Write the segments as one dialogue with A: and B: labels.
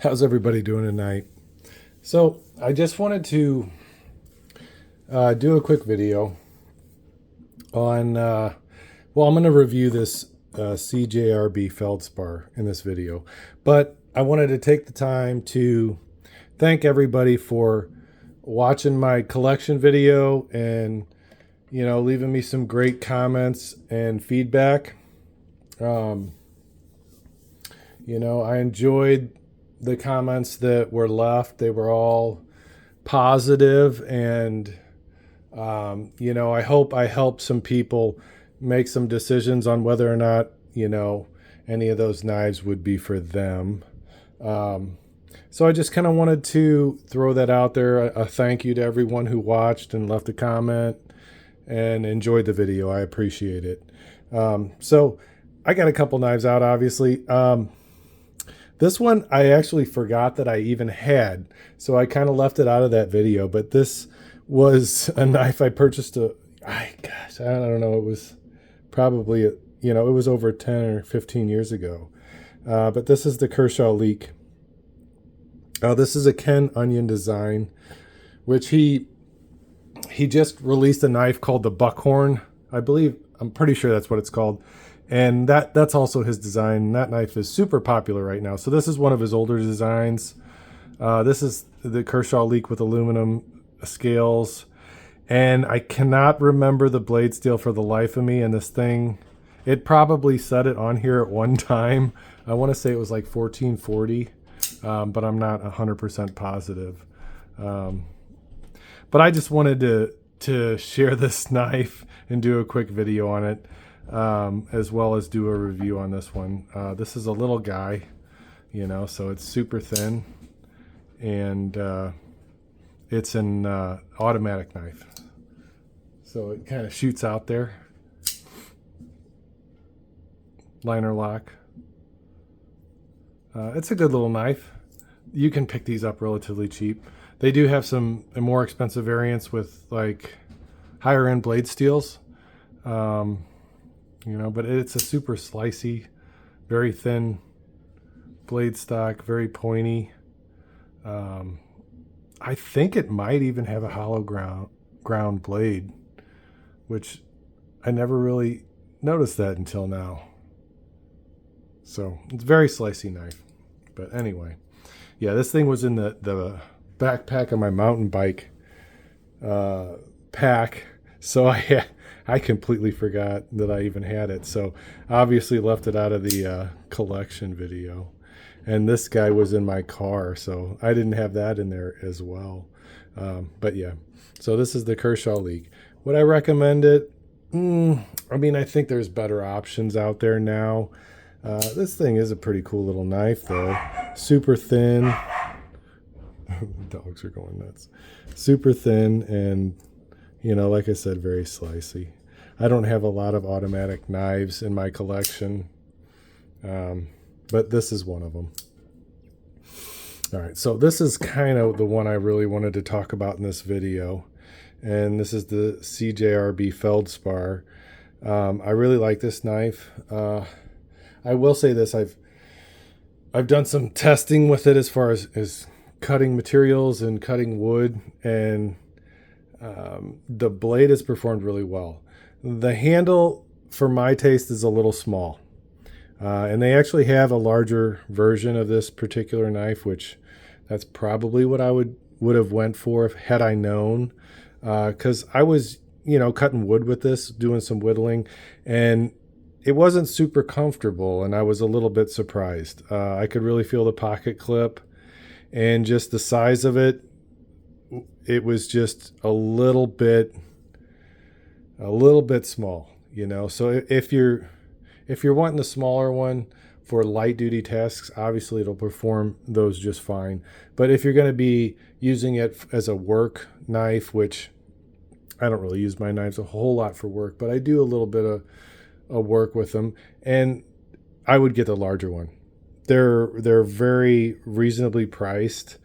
A: How's everybody doing tonight? So I just wanted to do a quick video on, I'm going to review this cjrb feldspar in this video, but I wanted to take the time to thank everybody for watching my collection video and, leaving me some great comments and feedback. I enjoyed the comments that were left. They were all positive, and I hope I helped some people make some decisions on whether or not any of those knives would be for them. So I just kind of wanted to throw that out there. A thank you to everyone who watched and left a comment and enjoyed the video. I appreciate it. So I got a couple knives out, obviously. This one I actually forgot that I even had, so I kind of left it out of that video. But this was a knife I purchased. I don't know. It was probably it was over 10 or 15 years ago. But this is the Kershaw leek. This is a Ken Onion design, which he just released a knife called the Buckhorn. I'm pretty sure that's what it's called. And that's also his design. That knife is super popular right now. So this is one of his older designs. This is the Kershaw leek with aluminum scales. And I cannot remember the blade steel for the life of me. And this thing, it probably said it on here at one time. I want to say it was like 1440, but I'm not 100% positive. But I just wanted to share this knife and do a quick video on it. As well as do a review on this one. This is a little guy, so it's super thin, and it's an automatic knife. So it kind of shoots out there. Liner lock. It's a good little knife. You can pick these up relatively cheap. They do have some more expensive variants with like higher end blade steels. But it's a super slicey, very thin blade stock, very pointy. I think it might even have a hollow ground blade, which I never really noticed that until now. So it's a very slicey knife. But anyway, yeah, this thing was in the backpack of my mountain bike pack. So I completely forgot that I even had it. So obviously left it out of the collection video. And this guy was in my car, so I didn't have that in there as well. But yeah, so this is the Kershaw leek. Would I recommend it? I think there's better options out there now. This thing is a pretty cool little knife though. Super thin. Dogs are going nuts. Super thin and, like I said, very slicey. I don't have a lot of automatic knives in my collection, but this is one of them. All right, so this is kind of the one I really wanted to talk about in this video, and this is the cjrb feldspar. I really like this knife. I will say this: I've done some testing with it as far as cutting materials and cutting wood, and the blade has performed really well. The handle, for my taste, is a little small. And they actually have a larger version of this particular knife, which that's probably what I would have went for had I known. Because I was, cutting wood with this, doing some whittling, and it wasn't super comfortable, and I was a little bit surprised. I could really feel the pocket clip, and just the size of it, it was just a little bit small, So if you're wanting the smaller one for light duty tasks, obviously it'll perform those just fine. But if you're going to be using it as a work knife, which I don't really use my knives a whole lot for work, but I do a little bit of work with them, and I would get the larger one. They're very reasonably priced,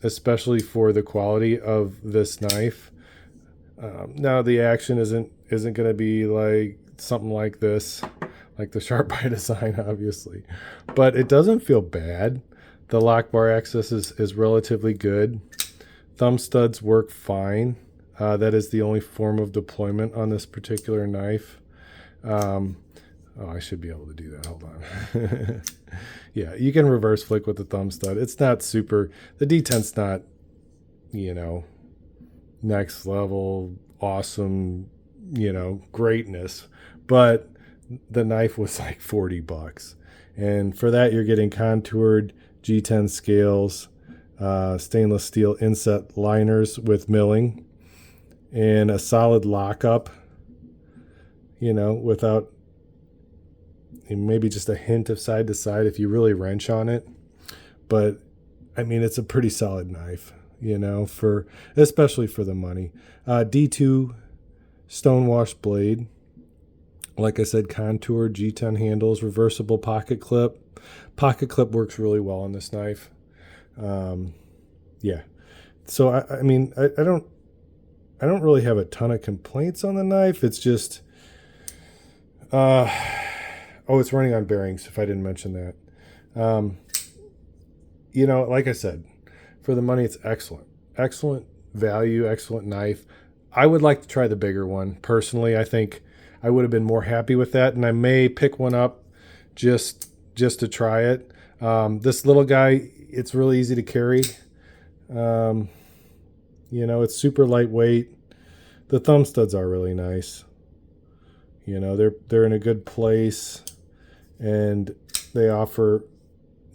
A: especially for the quality of this knife. Now the action isn't going to be like something like this, like the Sharp by Design, obviously, but it doesn't feel bad. The lock bar access is relatively good. Thumb studs work fine. That is the only form of deployment on this particular knife. Oh, I should be able to do that. Hold on. Yeah, you can reverse flick with the thumb stud. It's not super, the D10's not, next level, awesome, greatness. But the knife was like $40. And for that, you're getting contoured G10 scales, stainless steel inset liners with milling, and a solid lockup, without maybe just a hint of side to side if you really wrench on it. But I mean, it's a pretty solid knife, especially for the money. D2 stonewashed blade. Like I said, contoured G10 handles, reversible pocket clip. Pocket clip works really well on this knife. Yeah. So I mean, I don't really have a ton of complaints on the knife. It's just, it's running on bearings, if I didn't mention that. Like I said, for the money, it's excellent. Excellent value, excellent knife. I would like to try the bigger one. Personally, I think I would have been more happy with that, and I may pick one up just to try it. This little guy, it's really easy to carry. It's super lightweight. The thumb studs are really nice. They're in a good place, and they offer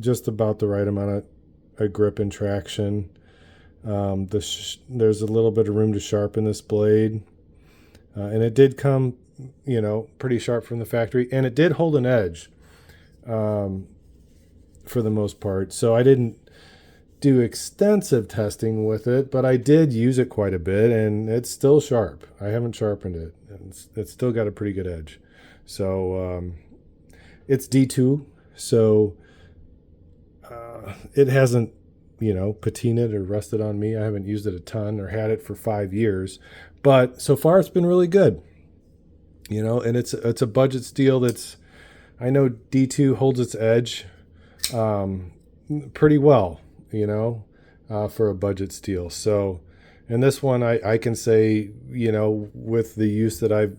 A: just about the right amount of grip and traction. There's a little bit of room to sharpen this blade, and it did come, pretty sharp from the factory, and it did hold an edge, for the most part. So I didn't do extensive testing with it, but I did use it quite a bit, and it's still sharp. I haven't sharpened it, and it's still got a pretty good edge. So it's D2, so it hasn't, patinaed or rusted on me. I haven't used it a ton or had it for 5 years, but so far it's been really good. And it's a budget steel that's, I know D2 holds its edge pretty well, for a budget steel. So, and this one I can say, with the use that I've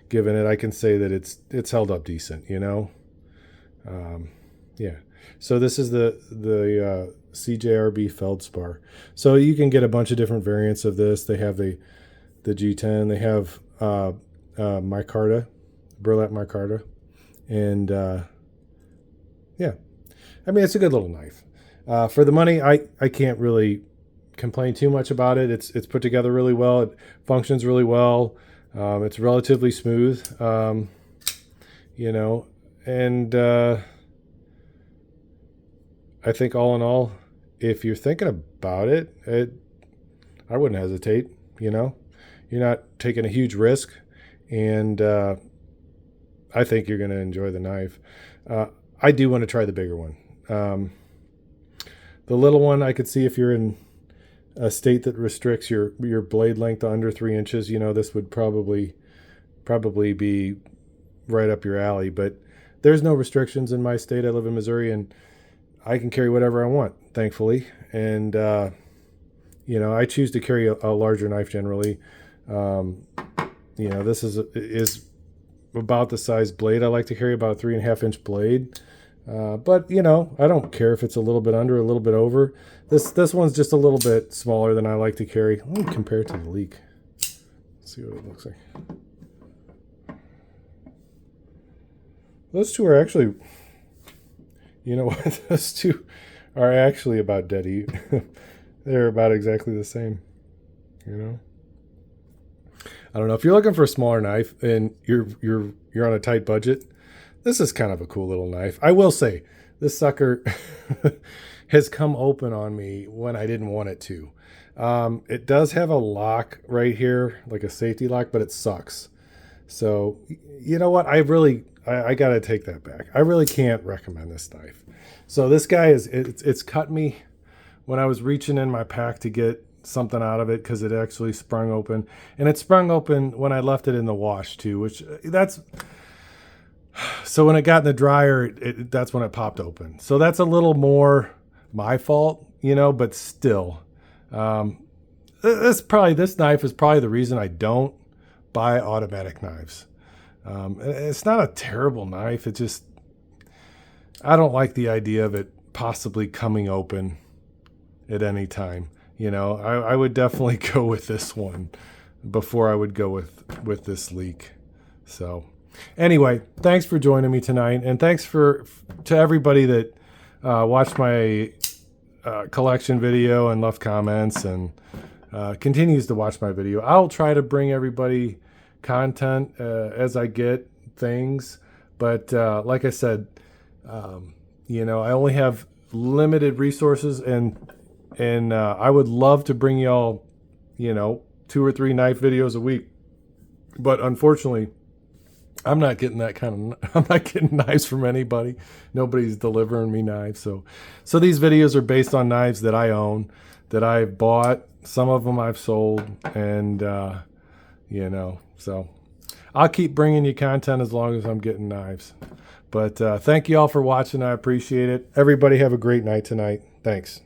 A: given it, I can say that it's held up decent, yeah. So this is the cjrb feldspar. So you can get a bunch of different variants of this. They have the G10, they have micarta, burlap micarta, and yeah, I mean, it's a good little knife. For the money, I can't really complain too much about it. It's put together really well. It functions really well. It's relatively smooth, and I think all in all, if you're thinking about it, I wouldn't hesitate. You're not taking a huge risk, and I think you're going to enjoy the knife. I do want to try the bigger one. The little one, I could see if you're in a state that restricts your blade length to under 3 inches, this would probably be right up your alley. But there's no restrictions in my state. I live in Missouri, and I can carry whatever I want, thankfully. And, I choose to carry a larger knife generally. This is about the size blade I like to carry, about a 3.5-inch blade. But I don't care if it's a little bit under, a little bit over. This one's just a little bit smaller than I like to carry. Let me compare it to the Leek. Let's see what it looks like. Those two are actually, those two are actually about dead even. They're about exactly the same. I don't know, if you're looking for a smaller knife and you're on a tight budget, this is kind of a cool little knife. I will say, this sucker has come open on me when I didn't want it to. It does have a lock right here, like a safety lock, but it sucks. So, you know what? I got to take that back. I really can't recommend this knife. So this guy it's cut me when I was reaching in my pack to get something out of it, because it actually sprung open. And it sprung open when I left it in the wash too, which so when it got in the dryer, that's when it popped open. So that's a little more my fault, you know, but still, this knife is probably the reason I don't buy automatic knives. It's not a terrible knife. It just, I don't like the idea of it possibly coming open at any time. You know, I would definitely go with this one before I would go with this leek. So anyway, thanks for joining me tonight. And thanks to everybody that watched my collection video and left comments and continues to watch my video. I'll try to bring everybody content as I get things. But like I said, you know, I only have limited resources, and I would love to bring y'all, you know, 2 or 3 knife videos a week. But unfortunately, I'm not getting that kind of, I'm not getting knives from anybody. Nobody's delivering me knives. So these videos are based on knives that I own, that I've bought. Some of them I've sold, and, you know, so I'll keep bringing you content as long as I'm getting knives. But thank you all for watching. I appreciate it. Everybody have a great night tonight. Thanks.